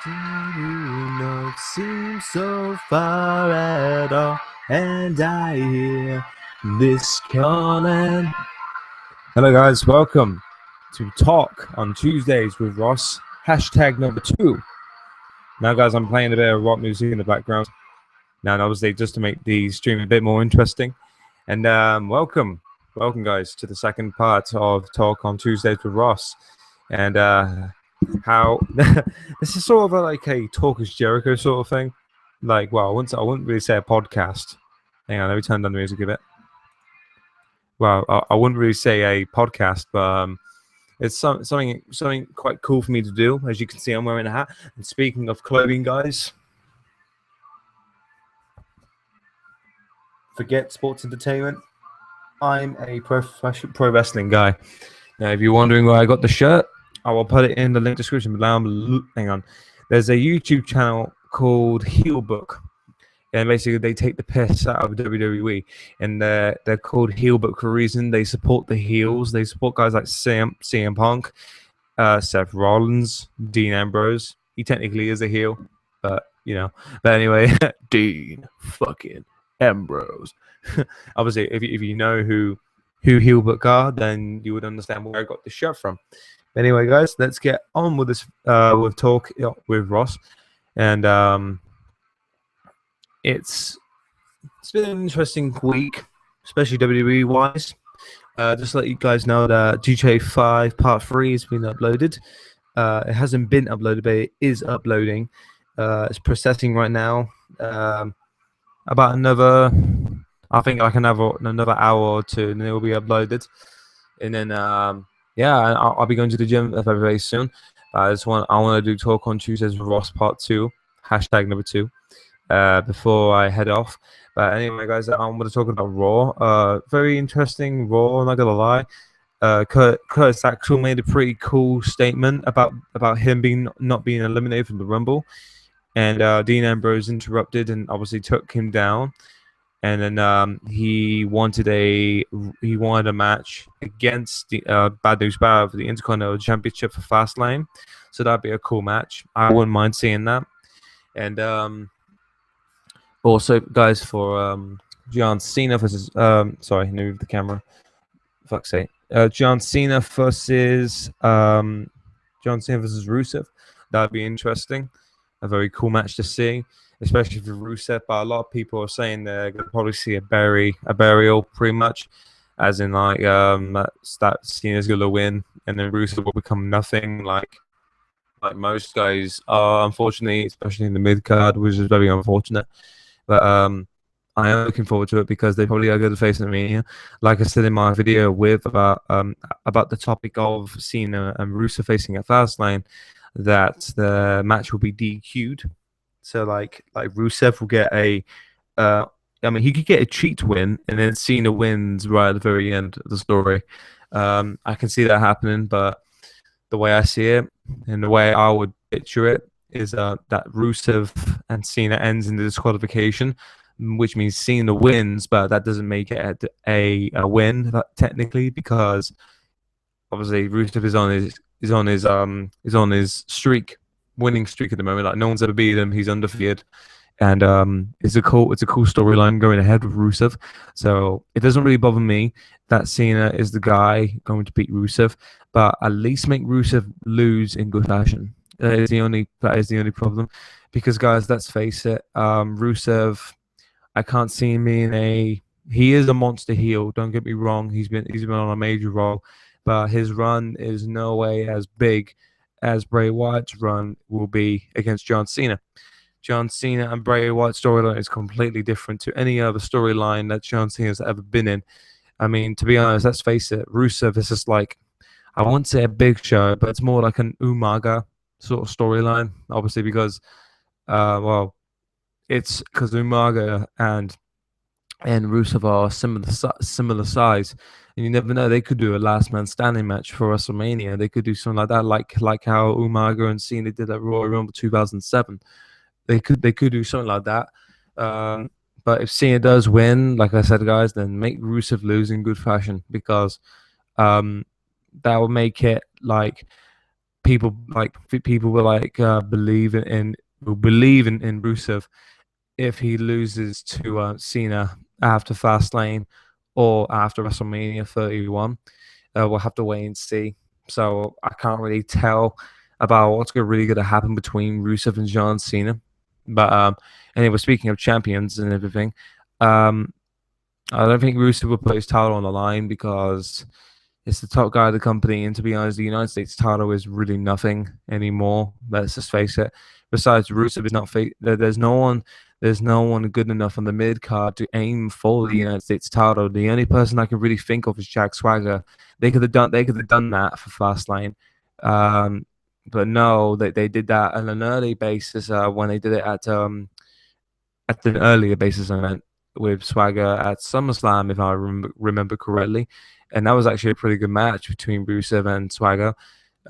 do not seem so far at all, and I hear this calling. Hello, guys. Welcome to Talk on Tuesdays with Ross. Hashtag number 2. Now, guys, I'm playing a bit of rock music in the background. Now, obviously, just to make the stream a bit more interesting. And welcome, guys, to the second part of Talk on Tuesdays with Ross. And how this is sort of like a Talk is Jericho sort of thing. Like, well, I wouldn't really say a podcast. Hang on, let me turn down the music a bit. Well, I wouldn't really say a podcast, but it's something quite cool for me to do. As you can see, I'm wearing a hat. And speaking of clothing, guys, forget sports entertainment. I'm a pro wrestling guy. Now, if you're wondering where I got the shirt, I will put it in the link description below. Hang on. There's a YouTube channel called Heelbook. And basically, they take the piss out of WWE. And they're called Heelbook for a reason. They support the heels. They support guys like CM Punk, Seth Rollins, Dean Ambrose. He technically is a heel. But, you know. But anyway, Dean fucking Ambrose. Obviously, if you know who Heelbook are, then you would understand where I got the shirt from. Anyway, guys, let's get on with this with Talk with Ross. And it's been an interesting week, especially WWE wise. Just to let you guys know that GTA 5 Part 3 has been uploaded. It hasn't been uploaded, but it is uploading. It's processing right now. About another, I think like another hour or two, and it will be uploaded. And then yeah, I'll be going to the gym very, very soon. I want to do Talk on Tuesdays with Ross Part 2, hashtag number 2, before I head off. But anyway, guys, I'm going to talk about Raw. Very interesting Raw, I'm not going to lie. Curtis Axel made a pretty cool statement about him not being eliminated from the Rumble. And Dean Ambrose interrupted and obviously took him down. And then he wanted a match against the Bad News Barrett for the Intercontinental Championship for Fastlane. So that'd be a cool match. I wouldn't mind seeing that. And also, guys, for John Cena versus sorry, move the camera. Fuck's sake. John Cena versus Rusev. That'd be interesting. A very cool match to see, especially for Rusev. But a lot of people are saying they're going to probably see a burial, pretty much, as in like that Cena's going to win, and then Rusev will become nothing, like most guys are, unfortunately, especially in the mid card, which is very unfortunate. But I am looking forward to it because they probably are going to face Mania. Like I said in my video about the topic of Cena and Rusev facing at Fastlane, that the match will be DQ'd. So like Rusev will get he could get a cheat win, and then Cena wins right at the very end of the story. I can see that happening, but the way I see it and the way I would picture it is that Rusev and Cena ends in the disqualification, which means Cena wins, but that doesn't make it a win technically, because obviously Rusev is on his winning streak at the moment. Like, no one's ever beat him. He's undefeated, and it's a cool storyline going ahead with Rusev. So it doesn't really bother me that Cena is the guy going to beat Rusev, but at least make Rusev lose in good fashion. That is the only problem, because guys, let's face it, Rusev, I can't see him being he is a monster heel. Don't get me wrong. He's been on a major role, but his run is no way as big as Bray Wyatt's run will be against John Cena. John Cena and Bray Wyatt storyline is completely different to any other storyline that John Cena's ever been in. I mean, to be honest, let's face it, Rusev is just like, I won't say a Big Show, but it's more like an Umaga sort of storyline, obviously, because it's because Umaga and Rusev are similar size, and you never know, they could do a last man standing match for WrestleMania. They could do something like that, like how Umaga and Cena did at Royal Rumble 2007. They could do something like that. But if Cena does win, like I said, guys, then make Rusev lose in good fashion, because that will make it like people will like believe in Rusev if he loses to Cena after Fastlane or after WrestleMania 31. We'll have to wait and see. So I can't really tell about what's really going to happen between Rusev and John Cena. But anyway, speaking of champions and everything, um, I don't think Rusev will put his title on the line because it's the top guy of the company. And to be honest, the United States title is really nothing anymore. Let's just face it. Besides, Rusev is not there's no one good enough on the mid card to aim for the United States title. The only person I can really think of is Jack Swagger. They could have done that for Fastlane. But no, they did that on an early basis when they did it at an earlier basis, I meant, with Swagger at SummerSlam, if I remember correctly, and that was actually a pretty good match between Rusev and Swagger.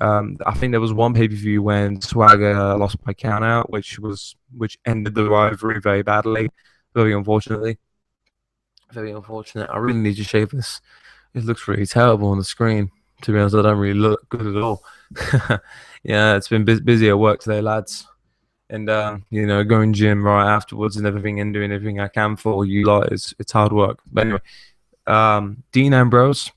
I think there was one pay-per-view when Swagger lost by countout, which ended the rivalry very badly, very unfortunately. Very unfortunate. I really need to shave this. It looks really terrible on the screen. To be honest, I don't really look good at all. Yeah, it's been busy at work today, lads. And going gym right afterwards and everything, and doing everything I can for you lot. It's hard work. But anyway, Dean Ambrose,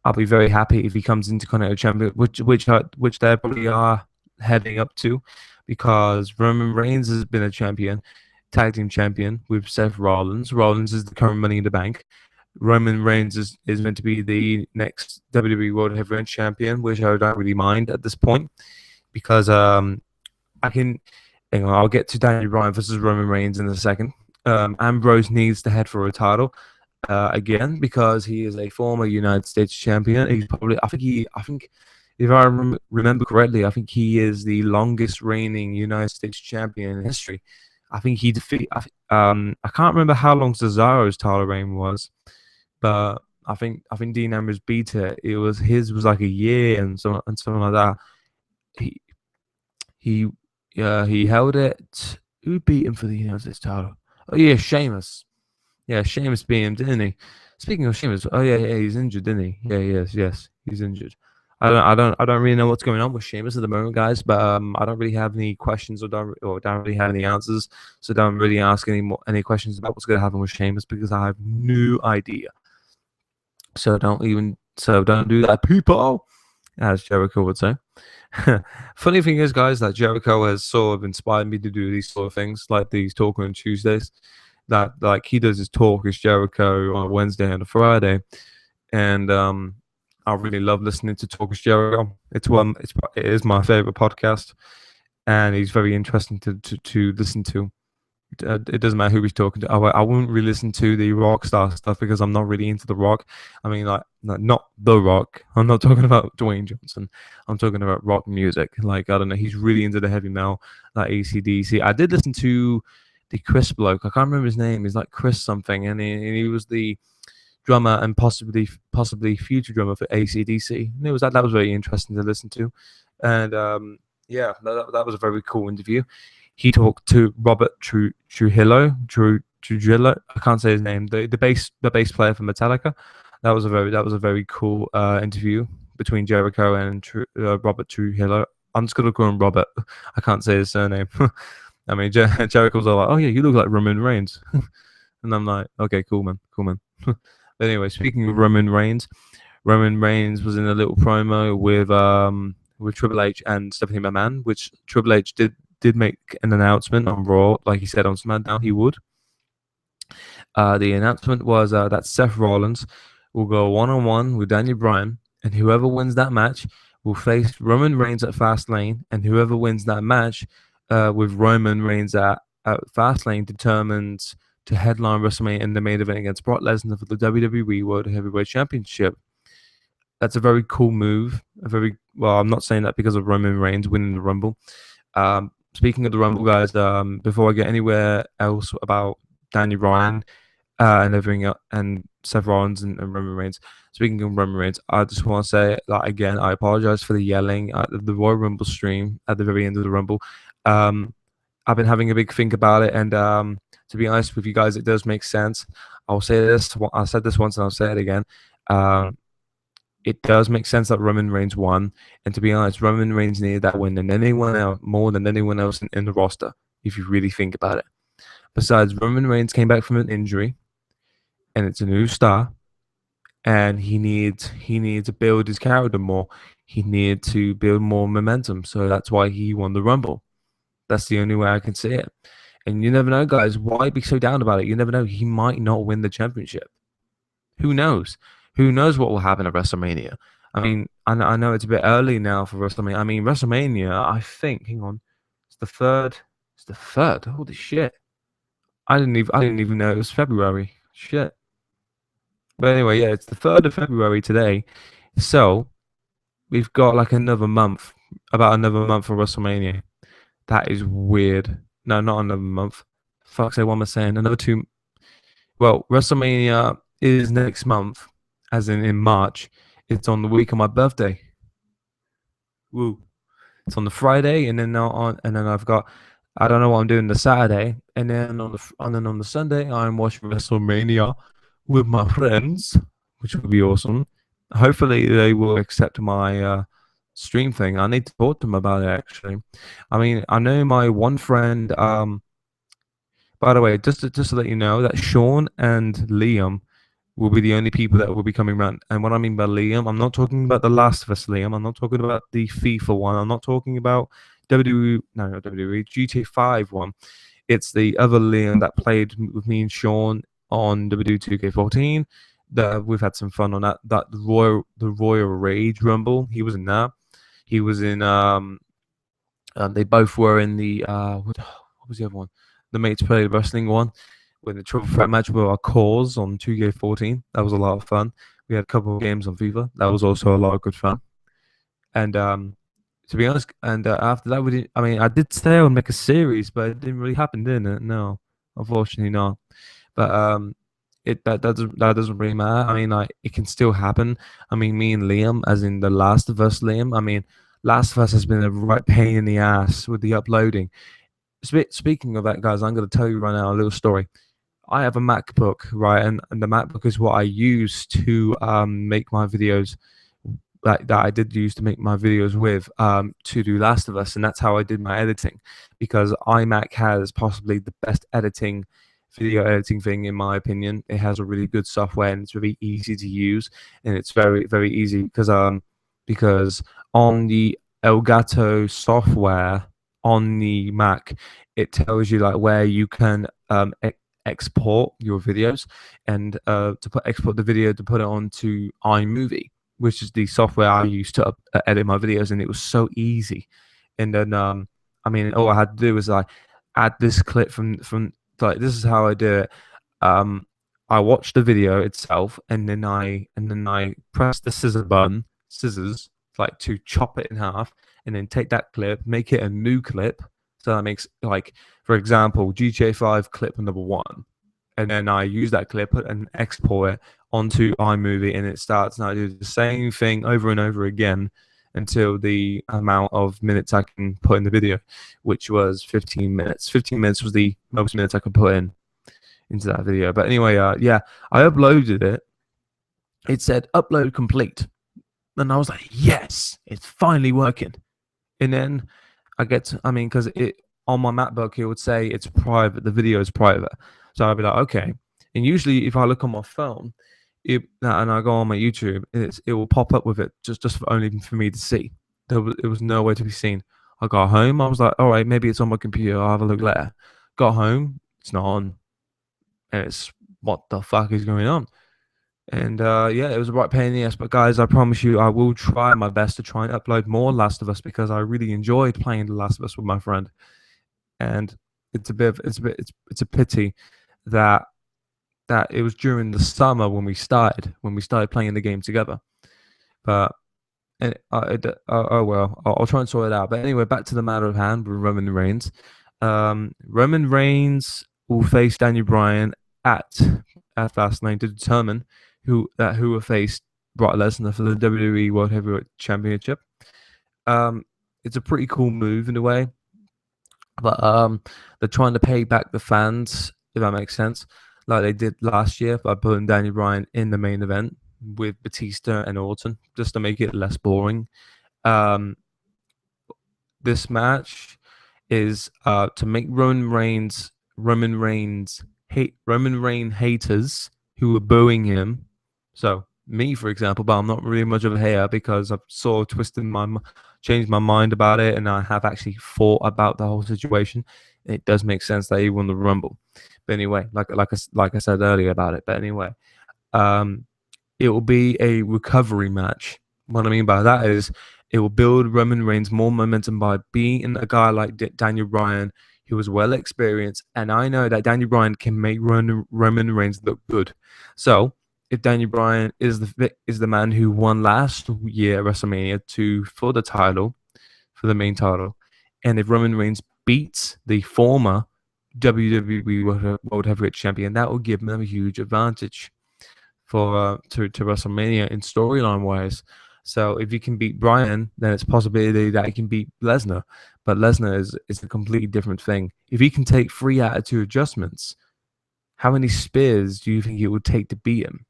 I'll be very happy if he comes into Intercontinental Champion, which they probably are heading up to, because Roman Reigns has been a champion, tag team champion with Seth Rollins. Rollins is the current Money in the Bank. Roman Reigns is meant to be the next WWE World Heavyweight Champion, which I don't really mind at this point, because I can. I'll get to Daniel Bryan versus Roman Reigns in a second. Ambrose needs to head for a title again, because he is a former United States champion. He's probably, I think, if I remember correctly, I think he is the longest reigning United States champion in history. I think he defeated. I can't remember how long Cesaro's title reign was, but I think Dean Ambrose beat it. His was like a year and something like that. He held it. Who beat him for the United States title? Oh yeah, Sheamus. Yeah, Sheamus beat him, didn't he? Speaking of Sheamus, oh yeah, he's injured, didn't he? Yeah, yes, he's injured. I don't really know what's going on with Sheamus at the moment, guys. But I don't really have any questions or don't really have any answers. So don't really ask any questions about what's going to happen with Sheamus, because I have no idea. So don't do that, people, as Jericho would say. Funny thing is, guys, that Jericho has sort of inspired me to do these sort of things, like these Talk on Tuesdays. That, like, he does his talk as Jericho on a Wednesday and a Friday, and I really love listening to Talk as Jericho. It is my favorite podcast, and he's very interesting to listen to. It doesn't matter who he's talking to. I wouldn't really listen to the rock star stuff, because I'm not really into the rock. I mean, like, not the rock. I'm not talking about Dwayne Johnson. I'm talking about rock music. Like, I don't know. He's really into the heavy metal, like AC/DC. I did listen to the Chris bloke. I can't remember his name. He's like Chris something, and he was the drummer and possibly future drummer for AC/DC. And that was very interesting to listen to. And yeah, that was a very cool interview. He talked to Robert Trujillo. I can't say his name. The bass player for Metallica. That was a very cool interview between Jericho and Robert Trujillo. I'm just gonna call him Robert. I can't say his surname. I mean, Jericho's all like, "Oh yeah, you look like Roman Reigns," and I'm like, "Okay, cool man." But anyway, speaking of Roman Reigns was in a little promo with Triple H and Stephanie McMahon, which Triple H did make an announcement on Raw, like he said on SmackDown he would. The announcement was that Seth Rollins will go one-on-one with Daniel Bryan, and whoever wins that match will face Roman Reigns at Fastlane, and whoever wins that match with Roman Reigns at Fastlane determines to headline WrestleMania in the main event against Brock Lesnar for the WWE World Heavyweight Championship. That's a very cool move. I'm not saying that because of Roman Reigns winning the Rumble. Speaking of the Rumble, guys, before I get anywhere else about Daniel Bryan and everything else, and Seth Rollins and Roman Reigns, speaking of Roman Reigns, I just want to say that again, I apologize for the yelling at the Royal Rumble stream at the very end of the Rumble. I've been having a big think about it, and to be honest with you guys, it does make sense. I'll say this. I said this once, and I'll say it again. it does make sense that Roman Reigns won. And to be honest, Roman Reigns needed that win than anyone else, more than anyone else in the roster, if you really think about it. Besides, Roman Reigns came back from an injury, and it's a new star, and he needs to build his character more. He needed to build more momentum, so that's why he won the Rumble. That's the only way I can see it. And you never know, guys. Why be so down about it? You never know. He might not win the championship. Who knows? Who knows what will happen at WrestleMania? I mean, I know it's a bit early now for WrestleMania. I mean, WrestleMania, I think, hang on, it's the third. It's the third. Holy shit! I didn't even know it was February. Shit. But anyway, yeah, it's the 3rd of February today. So we've got like another month, about another month for WrestleMania. That is weird. No, not another month. Fuck's sake, what am I saying? Another 2. Well, WrestleMania is next month, as in March. It's on the week of my birthday. Woo! It's on the Friday, and then I've got, I don't know what I'm doing the Saturday, and then on the Sunday I'm watching WrestleMania with my friends, which will be awesome. Hopefully they will accept my stream thing. I need to talk to them about it, actually. I mean, I know my one friend. By the way, just to let you know that Sean and Liam will be the only people that will be coming around. And what I mean by Liam, I'm not talking about the Last of Us Liam. I'm not talking about the FIFA one. I'm not talking about WWE. No, not WWE. GTA 5 one. It's the other Liam that played with me and Sean on WWE 2K14. We've had some fun on that. The Royal Rage Rumble. He was in that. He was in. They both were in the. What was the other one? The Mates Play Wrestling one, with the triple threat match with our cause on 2K14. That was a lot of fun. We had a couple of games on FIFA. That was also a lot of good fun. And to be honest, and after that, we didn't. I mean, I did stay on make a series, but it didn't really happen, didn't it? No, unfortunately not. But that doesn't really matter. I mean, like, it can still happen. I mean, me and Liam, as in the Last of Us Liam. I mean, Last of Us has been a right pain in the ass with the uploading. Speaking of that, guys, I'm going to tell you right now a little story. I have a MacBook, right, and the MacBook is what I use to make my videos. That I did use to make my videos with to do Last of Us, and that's how I did my editing, because iMac has possibly the best video editing thing in my opinion. It has a really good software, and it's very easy to use, and it's very, very easy because on the Elgato software on the Mac, it tells you like where you can export your videos, and export the video to put it onto iMovie, which is the software I use to edit my videos, and it was so easy. And then I mean, all I had to do was like add this clip from like, this is how I do it. I watched the video itself, and then I press the scissors, like, to chop it in half, and then take that clip, make it a new clip. So that makes, like, for example, GTA 5 clip number 1, and then I use that clip and export it onto iMovie, and it starts, and I do the same thing over and over again until the amount of minutes I can put in the video, which was 15 minutes. 15 minutes was the most minutes I could put into that video. But anyway, yeah, I uploaded it. It said upload complete, and I was like, yes, it's finally working. And then because it on my MacBook, it would say it's private, the video is private. So I'd be like, okay. And usually if I look on my phone, and I go on my YouTube, it will pop up with it just only for me to see. It was nowhere to be seen. I got home, I was like, all right, maybe it's on my computer, I'll have a look later. Got home, it's not on. And it's, what the fuck is going on? And yeah, it was a right pain in the ass. But guys, I promise you, I will try my best to try and upload more Last of Us, because I really enjoyed playing The Last of Us with my friend. And it's a pity that it was during the summer when we started playing the game together. But oh well, I'll try and sort it out. But anyway, back to the matter of hand with Roman Reigns. Roman Reigns will face Daniel Bryan at Fastlane to determine who will face Brock Lesnar for the WWE World Heavyweight Championship. It's a pretty cool move in a way, but they're trying to pay back the fans, if that makes sense, like they did last year by putting Daniel Bryan in the main event. with Batista and Orton, just to make it less boring. Um, this match is to make Roman Reigns haters who were booing him. So me, for example, but I'm not really much of a hater because I've sort of changed my mind about it, and I have actually thought about the whole situation. It does make sense that he won the Rumble, but anyway, like I said earlier about it. But anyway, um, it will be a recovery match. What I mean by that is it will build Roman Reigns more momentum by being a guy like Daniel Bryan, who was well experienced. And I know that Daniel Bryan can make Roman Reigns look good. So if Daniel Bryan is the man who won last year at WrestleMania for the title, for the main title, and if Roman Reigns beats the former WWE World Heavyweight Champion, that will give him a huge advantage for to WrestleMania in storyline wise. So if you can beat Bryan, then it's a possibility that he can beat Lesnar. But Lesnar is a completely different thing. If he can take 3 out of 2 adjustments, how many spears do you think it would take to beat him?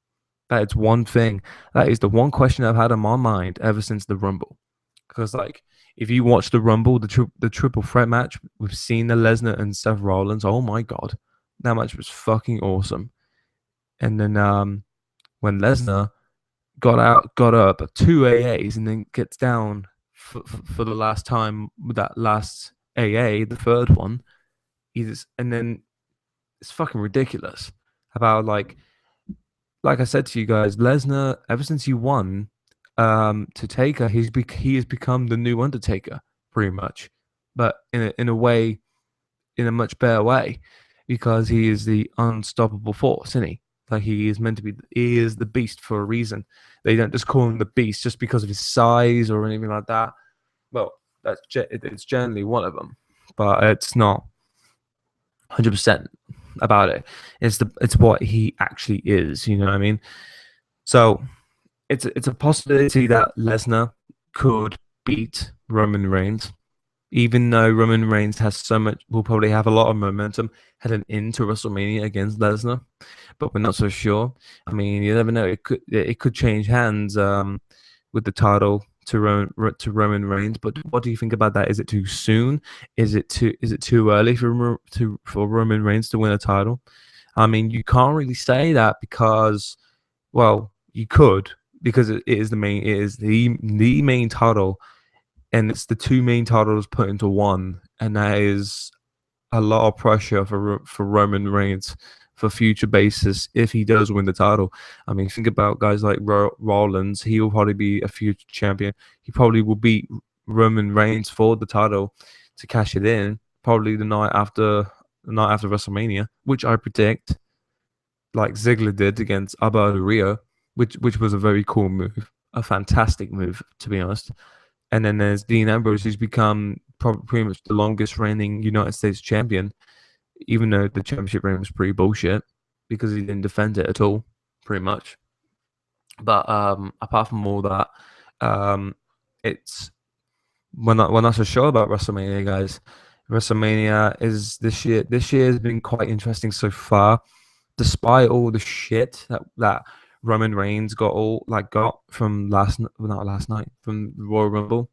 That is one thing. That is the one question I've had in my mind ever since the Rumble. Because like, if you watch the Rumble, the triple threat match with Cena, Lesnar, and Seth Rollins, oh my god, that match was fucking awesome. And then when Lesnar got up 2 AAs and then gets down for the last time with that last AA, the third one, and then it's fucking ridiculous. About like I said to you guys, Lesnar, ever since he won to Taker, he has become the new Undertaker pretty much, but in a way, in a much better way, because he is the unstoppable force, isn't he? Like he is meant to be, he is the beast for a reason. They don't just call him the beast just because of his size or anything like that. Well, it's generally one of them, but it's not 100% about it. It's what he actually is. You know what I mean? So it's a possibility that Lesnar could beat Roman Reigns, even though Roman Reigns will probably have a lot of momentum heading into WrestleMania against Lesnar, but we're not so sure. I mean, you never know; it could change hands with the title to Roman Reigns. But what do you think about that? Is it too soon? Is it too early for Roman Reigns to win a title? I mean, you can't really say that because, well, you could, because it is the main title, and it's the 2 main titles put into one, and that is a lot of pressure for Roman Reigns for future basis if he does win the title. I mean, think about guys like Rollins. He will probably be a future champion. He probably will beat Roman Reigns for the title to cash it in, probably the night after WrestleMania, which I predict, like Ziggler did against Alberto Rio, which was a very cool move, a fantastic move, to be honest. And then there's Dean Ambrose, who's become pretty much the longest reigning United States champion, even though the championship reign was pretty bullshit because he didn't defend it at all, pretty much. But apart from all that, it's when I was sure about WrestleMania, guys. WrestleMania is this year. This year has been quite interesting so far, despite all the shit that Roman Reigns got from not last night, from the Royal Rumble.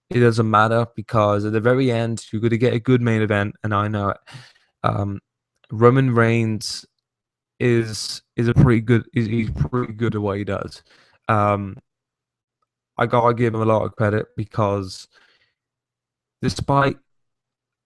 It doesn't matter because at the very end you're going to get a good main event, and I know it. Roman Reigns is a pretty good. He's pretty good at what he does. I gotta give him a lot of credit because despite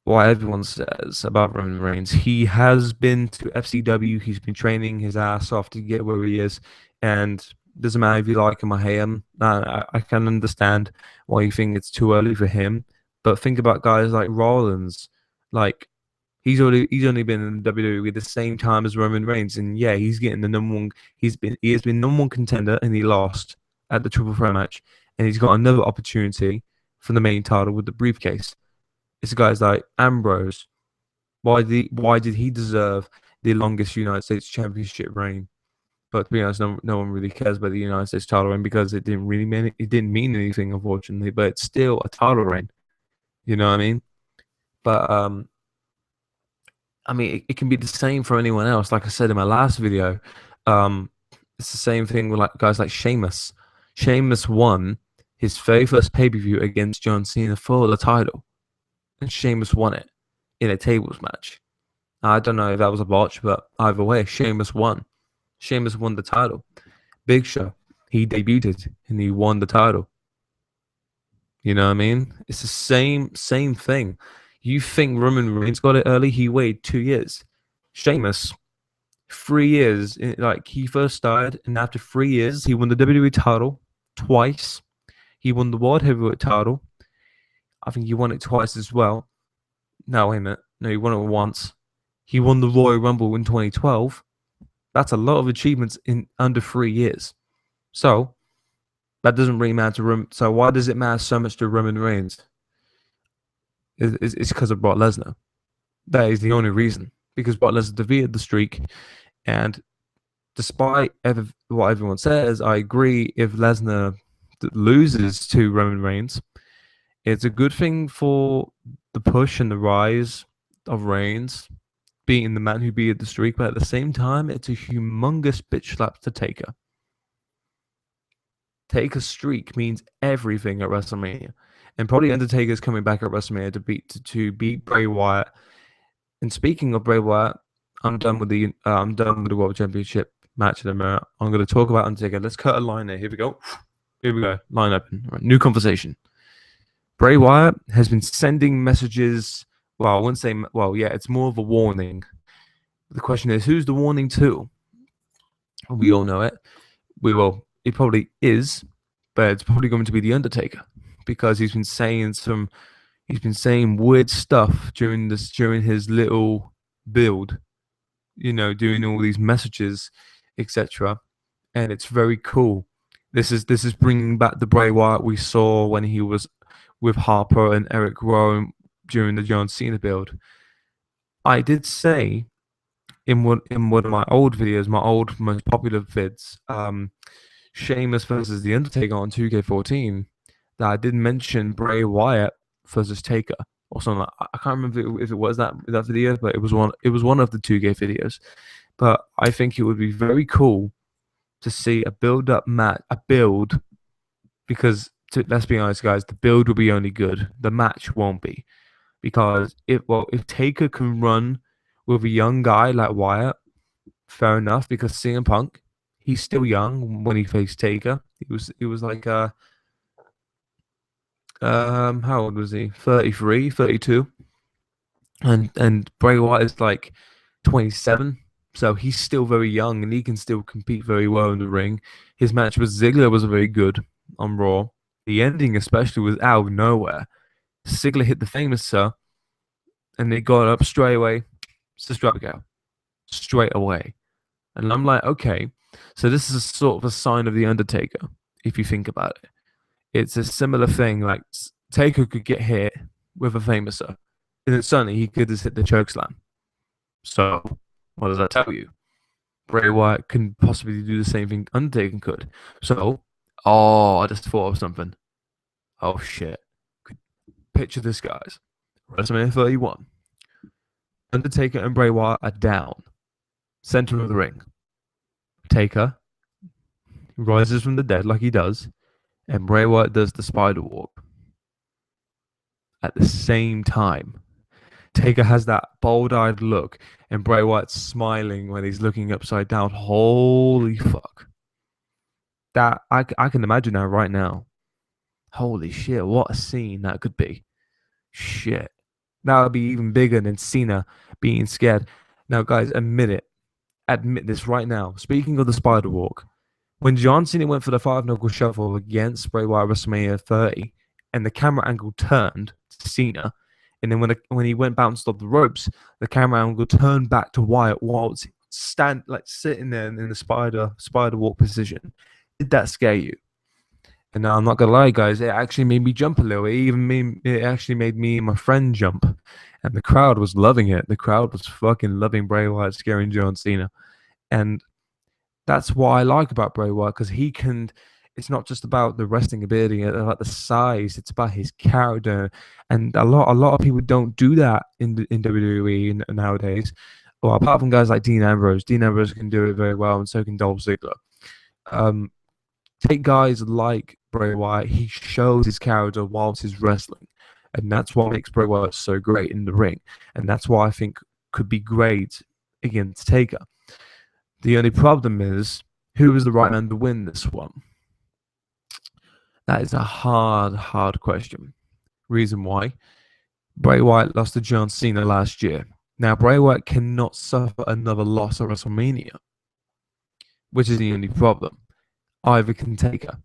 what everyone says about Roman Reigns, he has been to FCW. He's been training his ass off to get where he is, and doesn't matter if you like him or hate him. I can understand why you think it's too early for him, but think about guys like Rollins. Like he's only been in WWE the same time as Roman Reigns, and yeah, he's getting the number one. He has been number one contender, and he lost at the Triple Threat match, and he's got another opportunity for the main title with the briefcase. It's guys like Ambrose. Why did he deserve the longest United States Championship reign? But to be honest, no one really cares about the United States title reign because it didn't mean anything, unfortunately. But it's still a title reign. You know what I mean? But I mean, it can be the same for anyone else. Like I said in my last video, It's the same thing with like guys like Sheamus. Sheamus won his very first pay-per-view against John Cena for the title, and Sheamus won it in a tables match. I don't know if that was a botch, but either way, Sheamus won. Sheamus won the title. Big Show, he debuted and he won the title. You know what I mean? It's the same thing. You think Roman Reigns got it early? He waited 2 years. Sheamus, 3 years. Like he first started, and after 3 years, he won the WWE title twice. He won the World Heavyweight title. I think he won it twice as well. No, wait a minute. No, he won it once. He won the Royal Rumble in 2012. That's a lot of achievements in under 3 years. So that doesn't really matter to Roman. So why does it matter so much to Roman Reigns? It's because of Brock Lesnar. That is the only reason. Because Brock Lesnar defeated the streak, and despite what everyone says, I agree. If Lesnar loses to Roman Reigns, it's a good thing for the push and the rise of Reigns, beating the man who beat the streak. But at the same time, it's a humongous bitch slap to Taker. Taker's streak means everything at WrestleMania, and probably Undertaker's coming back at WrestleMania to beat Bray Wyatt. And speaking of Bray Wyatt, I'm done with the World Championship match in the mirror. I'm going to talk about Undertaker. Let's cut a line there. Here we go. Line open. Right, new conversation. Bray Wyatt has been sending messages. Well, I wouldn't say. Well, yeah, it's more of a warning. The question is, who's the warning to? We all know it. It probably is, but it's probably going to be the Undertaker, because he's been saying weird stuff during his little build, doing all these messages, etc. And it's very cool. This is bringing back the Bray Wyatt we saw when he was with Harper and Eric Rowan during the John Cena build. I did say in one of my old videos, my old most popular vids, Sheamus versus The Undertaker on 2K14, that I did mention Bray Wyatt versus Taker or something. I can't remember if it was that video, but it was one of the 2K videos. But I think it would be very cool to see a build-up match, because let's be honest, guys, the build will be only good. The match won't be, because if Taker can run with a young guy like Wyatt, fair enough. Because CM Punk, he's still young when he faced Taker. He was like how old was he? 33, 32. And Bray Wyatt is like 27. So he's still very young, and he can still compete very well in the ring. His match with Ziggler was very good on Raw. The ending especially was out of nowhere. Ziggler hit the famous sir, and they got up straight away. It's a strikeout. Straight away. And I'm like, okay, so this is a sort of a sign of The Undertaker, if you think about it. It's a similar thing. Like, Taker could get hit with a famouser, and then suddenly he could just hit the chokeslam. So, what does that tell you? Bray Wyatt can possibly do the same thing Undertaker could. So, I just thought of something. Oh, shit. Picture this, guys. WrestleMania 31. Undertaker and Bray Wyatt are down. Center of the ring. Taker rises from the dead like he does, and Bray Wyatt does the spider walk. At the same time, Taker has that bold-eyed look, and Bray Wyatt's smiling when he's looking upside down. Holy fuck. That I can imagine that right now. Holy shit, what a scene that could be. Shit. That would be even bigger than Cena being scared. Now, guys, admit this right now. Speaking of the spider walk, when John Cena went for the 5-knuckle shuffle against Bray Wyatt at WrestleMania 30, and the camera angle turned to Cena, and then when he went bounced off the ropes, the camera angle turned back to Wyatt whilst sitting there in the spider walk position. Did that scare you? And now I'm not gonna lie, guys, it actually made me jump a little. It actually made me and my friend jump, and the crowd was loving it. The crowd was fucking loving Bray Wyatt scaring John Cena, and that's what I like about Bray Wyatt, because he can. It's not just about the wrestling ability, about the size. It's about his character, and a lot of people don't do that in WWE nowadays. Well, apart from guys like Dean Ambrose. Dean Ambrose can do it very well, and so can Dolph Ziggler. Um, take guys like Bray Wyatt. He shows his character whilst he's wrestling, and that's what makes Bray Wyatt so great in the ring, and that's why I think could be great against Taker. The only problem is, who is the right man to win this one? That is a hard question. Reason why: Bray Wyatt lost to John Cena last year. Now, Bray Wyatt cannot suffer another loss at WrestleMania, which is the only problem. Either can Taker.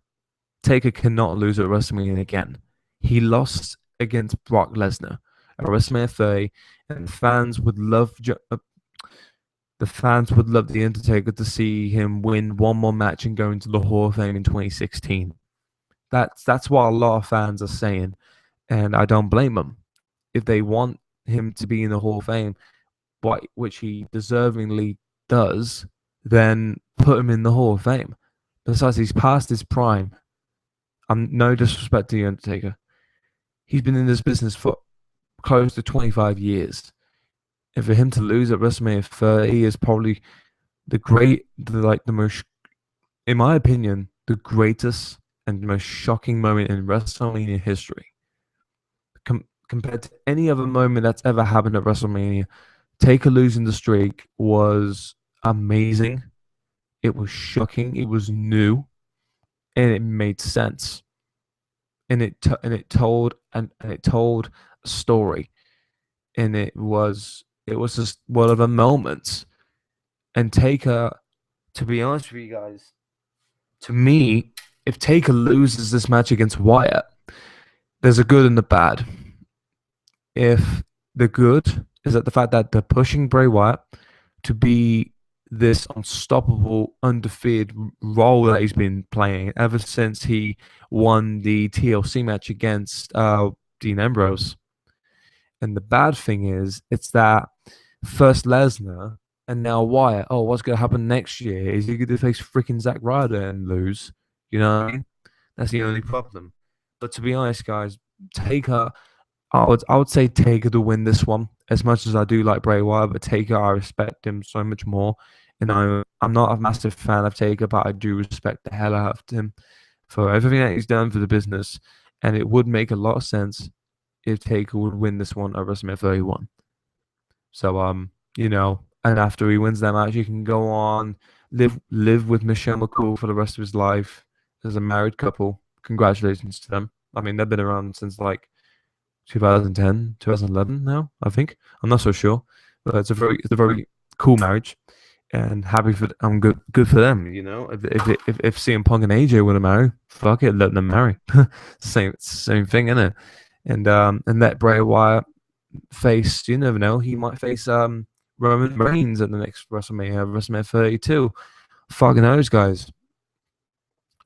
Taker cannot lose at WrestleMania again. He lost against Brock Lesnar at WrestleMania 30, and the fans would love the Undertaker to see him win one more match and go into the Hall of Fame in 2016. That's what a lot of fans are saying, and I don't blame them. If they want him to be in the Hall of Fame, which he deservingly does, then put him in the Hall of Fame. Besides, he's past his prime. No disrespect to the Undertaker. He's been in this business for close to 25 years. And for him to lose at WrestleMania 30 is probably the most, in my opinion, the greatest and most shocking moment in WrestleMania history. Compared to any other moment that's ever happened at WrestleMania, Taker losing the streak was amazing. It was shocking. It was new, and it made sense. And it told a story, and it was just one of the moments. And Taker, to be honest with you guys, to me, if Taker loses this match against Wyatt, there's a good and a bad. If the good is that the fact that they're pushing Bray Wyatt to be this unstoppable, undefeated role that he's been playing ever since he won the TLC match against Dean Ambrose. And the bad thing is, it's that first Lesnar and now Wyatt. Oh, what's going to happen next year? Is he going to face freaking Zack Ryder and lose? You know what I mean? That's the only problem. But to be honest, guys, Taker, I would say Taker to win this one. As much as I do like Bray Wyatt, but Taker, I respect him so much more. And I'm not a massive fan of Taker, but I do respect the hell out of him for everything that he's done for the business. And it would make a lot of sense if Taker would win this one at WrestleMania 31. So you know, and after he wins that match, he can go on live with Michelle McCool for the rest of his life as a married couple. Congratulations to them. I mean, they've been around since like 2010, 2011 now, I think. I'm not so sure, but it's a very cool marriage, and I'm good for them. You know, if CM Punk and AJ want to marry, fuck it, let them marry. same thing, isn't it? And let Bray Wyatt face, you never know, he might face Roman Reigns at the next WrestleMania 32. Fucking those guys.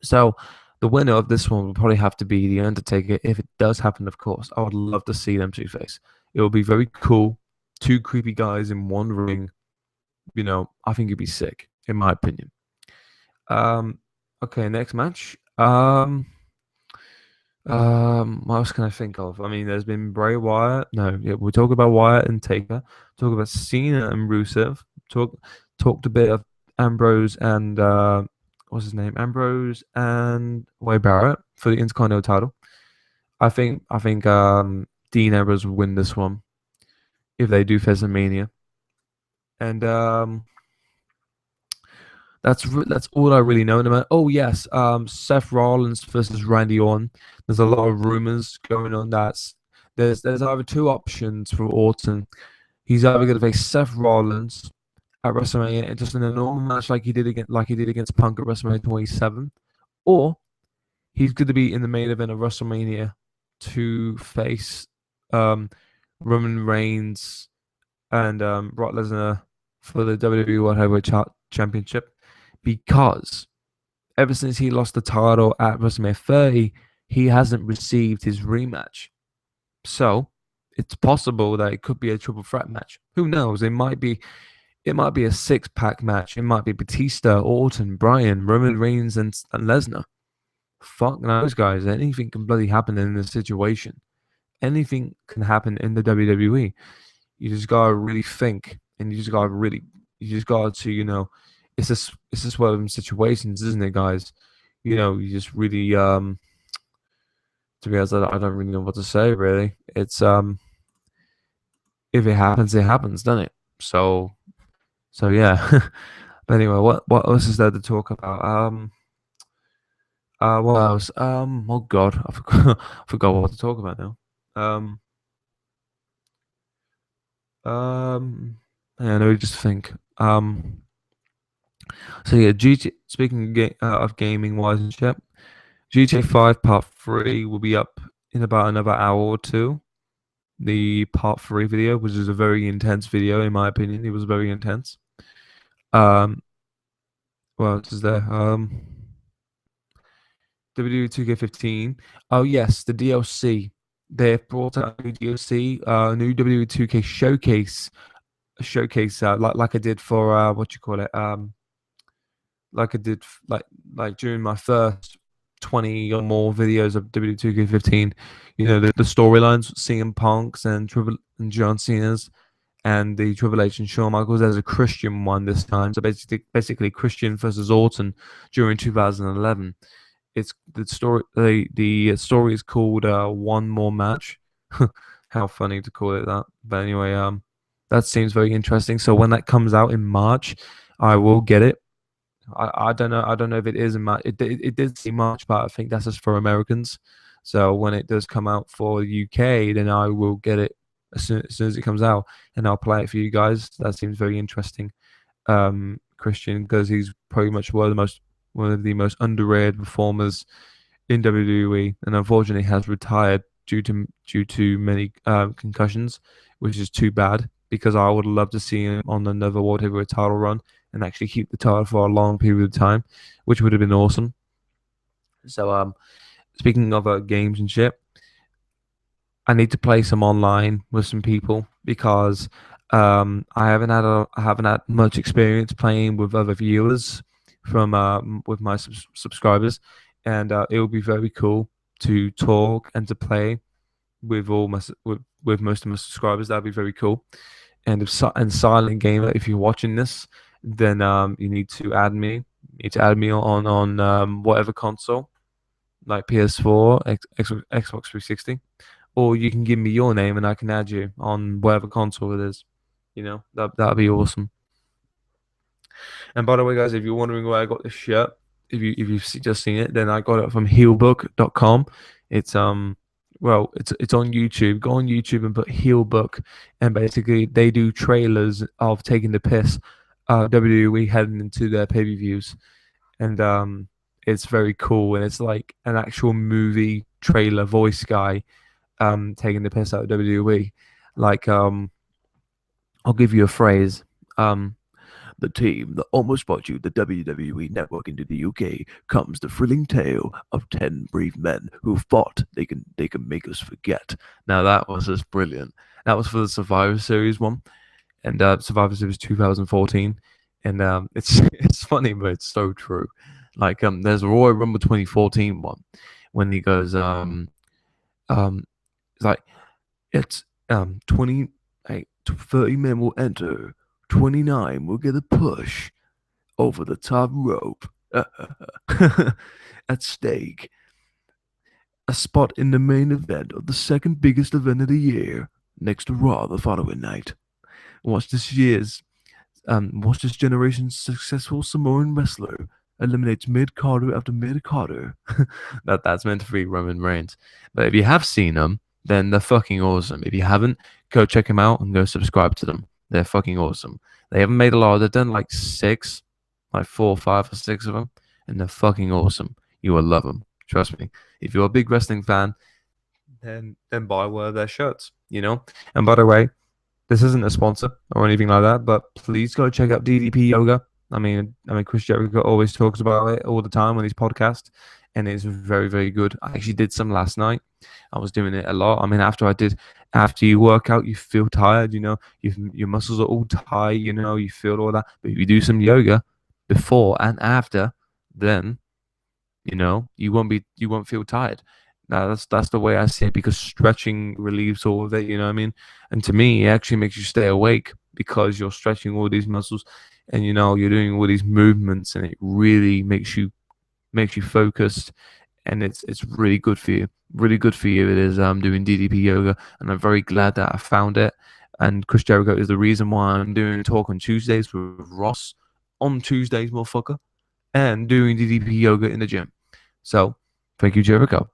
So the winner of this one will probably have to be The Undertaker. If it does happen, of course, I would love to see them two face. It will be very cool. Two creepy guys in one ring. You know, I think it'd be sick, in my opinion. Okay, next match. What else can I think of? I mean, there's been Bray Wyatt. No, yeah, we'll talk about Wyatt and Taker. Talk about Cena and Rusev. Talked a bit of Ambrose and what's his name? Ambrose and Wade Barrett for the Intercontinental title. I think Dean Ambrose will win this one if they do face Mania. And that's all I really know about. Oh yes, Seth Rollins versus Randy Orton. There's a lot of rumors going on that there's either two options for Orton. He's either going to face Seth Rollins at WrestleMania just in a normal match like he did against Punk at WrestleMania 27, or he's going to be in the main event of WrestleMania to face Roman Reigns and Brock Lesnar for the WWE World Heavyweight Championship, because ever since he lost the title at WrestleMania 30, he hasn't received his rematch. So it's possible that it could be a triple threat match. Who knows? It might be a 6-pack match. It might be Batista, Orton, Bryan, Roman Reigns, and Lesnar. Fuck those guys. Anything can bloody happen in this situation. Anything can happen in the WWE. You just gotta really think, and you just gotta to, you know, it's just one of them situations, isn't it, guys? You just really to be honest, I don't really know what to say. Really, it's if it happens, it happens, doesn't it? So yeah. But anyway, what else is there to talk about? What else? Oh God, I forgot I forgot what to talk about now. Um, yeah, no, just think. So yeah, GT. Speaking of gaming wise and shit, GTA 5 Part 3 will be up in about another hour or two. The Part 3 video, which is a very intense video, in my opinion. It was very intense. Um, well, else is there? WWE 2K15. Oh yes, the DLC. They've brought out a new DLC, new WWE 2K showcase, like I did for what you call it, like I did like during my first 20 or more videos of WWE 2K15. The storylines, CM Punk's and John Cena's, and the Triple H and Shawn Michaels. There's a Christian one this time, so basically Christian versus Orton during 2011. It's the story. The story is called One More Match. How funny to call it that. But anyway, that seems very interesting. So when that comes out in March, I will get it. I don't know. I don't know if it is in March. It did say March, but I think that's just for Americans. So when it does come out for UK, then I will get it as soon as it comes out, and I'll play it for you guys. That seems very interesting. Christian, because he's pretty much one of the most underrated performers in WWE, and unfortunately has retired due to many concussions, which is too bad because I would love to see him on another World Heavyweight title run and actually keep the title for a long period of time, which would have been awesome. So speaking of games and shit, I need to play some online with some people because I haven't had much experience playing with other viewers from with my subscribers, and it will be very cool to talk and to play with with most of my subscribers. That'd be very cool. And Silent Gamer, if you're watching this, then you need to add me. You need to add me on whatever console, like PS4, Xbox 360, or you can give me your name and I can add you on whatever console it is. That'd be awesome. And by the way, guys, if you're wondering where I got this shirt, if you've just seen it, then I got it from heelbook.com. It's it's on YouTube. Go on YouTube and put Heelbook, and basically they do trailers of taking the piss, WWE heading into their pay-per-views, and it's very cool, and it's like an actual movie trailer voice guy taking the piss out of WWE. Like I'll give you a phrase. The team that almost brought you the WWE Network into the UK comes the thrilling tale of 10 brave men who thought they can make us forget. Now that was just brilliant. That was for the Survivor Series one, and Survivor Series 2014, and it's funny, but it's so true. Like there's a Royal Rumble 2014 one when he goes it's like it's 30 men will enter. 29 will get a push over the top rope. At stake, a spot in the main event of the second biggest event of the year, next to Raw the following night. Watch this generation's successful Samoan wrestler eliminates mid-Carter after mid-Carter. That's meant to be Roman Reigns. But if you have seen them, then they're fucking awesome. If you haven't, go check them out and go subscribe to them. They're fucking awesome. They haven't made a lot. They've done like 4, 5, or 6 of them, and they're fucking awesome. You will love them. Trust me. If you're a big wrestling fan, then buy one of their shirts. And by the way, this isn't a sponsor or anything like that, but please go check out DDP Yoga. I mean, Chris Jericho always talks about it all the time on his podcast, and it's very, very good. I actually did some last night. I was doing it a lot. I mean, after you work out, you feel tired, your muscles are all tight, you feel all that. But if you do some yoga before and after, then, you won't feel tired. Now, that's the way I see it, because stretching relieves all of it, you know what I mean? And to me, it actually makes you stay awake because you're stretching all these muscles. and you're doing all these movements, and it really makes you focused, and it's really good for you. Really good for you. It is doing DDP yoga, and I'm very glad that I found it. And Chris Jericho is the reason why I'm doing Talk on Tuesdays with Ross on Tuesdays, motherfucker, and doing DDP yoga in the gym. So thank you, Jericho.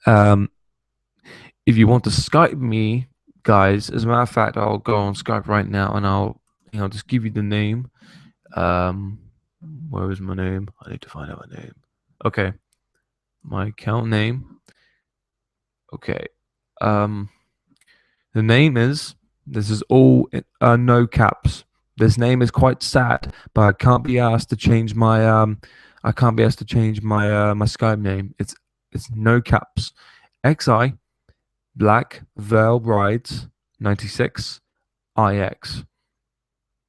If you want to Skype me, guys, as a matter of fact, I'll go on Skype right now, and I'll just give you the name. Where is my name? I need to find out my name. Okay, my account name. Okay, the name is. This is all no caps. This name is quite sad, but I can't be asked to change my my Skype name. It's no caps. XI Black Veil Brides 96 IX.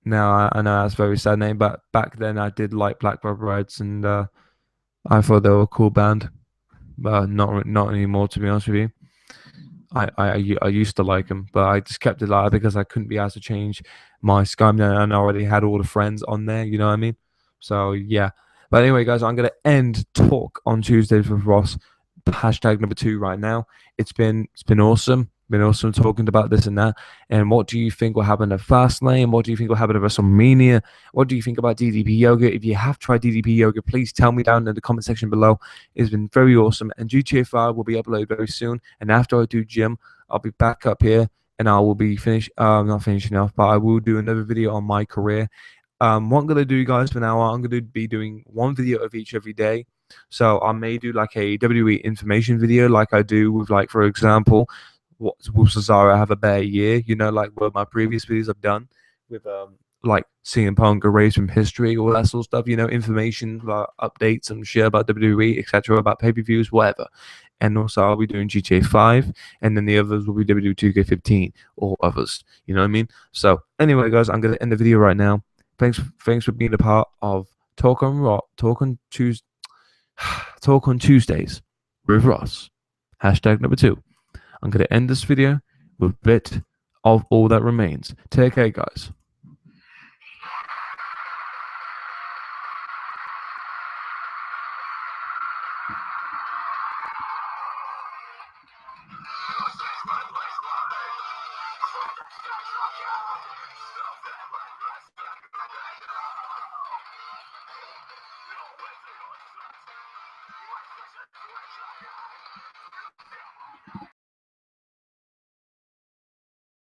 Now I know that's a very sad name, but back then I did like Black Veil Brides, and I thought they were a cool band, but not anymore, to be honest with you. I used to like them, but I just kept it like that because I couldn't be asked to change my Skype name, and I already had all the friends on there. You know what I mean? So yeah. But anyway, guys, I'm gonna end Talk on Tuesdays with Ross. Hashtag number 2 right now. It's been awesome. Been awesome talking about this and that. And what do you think will happen at Fastlane? What do you think will happen at WrestleMania? What do you think about DDP Yoga? If you have tried DDP Yoga, please tell me down in the comment section below. It's been very awesome. And GTA 5 will be uploaded very soon. And after I do gym, I'll be back up here, and I will be not finishing off, but I will do another video on my career. What I'm going to do, guys, for now, I'm going to be doing one video of each every day. So I may do like a WWE information video, like I do with, like, for example, what will Cesaro have a better year? Like what my previous videos I've done with like CM Punk erased from history, all that sort of stuff. Information, updates and shit about WWE, etc., about pay-per-views, whatever. And also I'll be doing GTA 5, and then the others will be WWE 2K15 or others. You know what I mean? So anyway, guys, I'm gonna end the video right now. Thanks for being a part of Talk on Tuesdays with Ross. Hashtag number 2. I'm going to end this video with a bit of All That Remains. Take care, guys.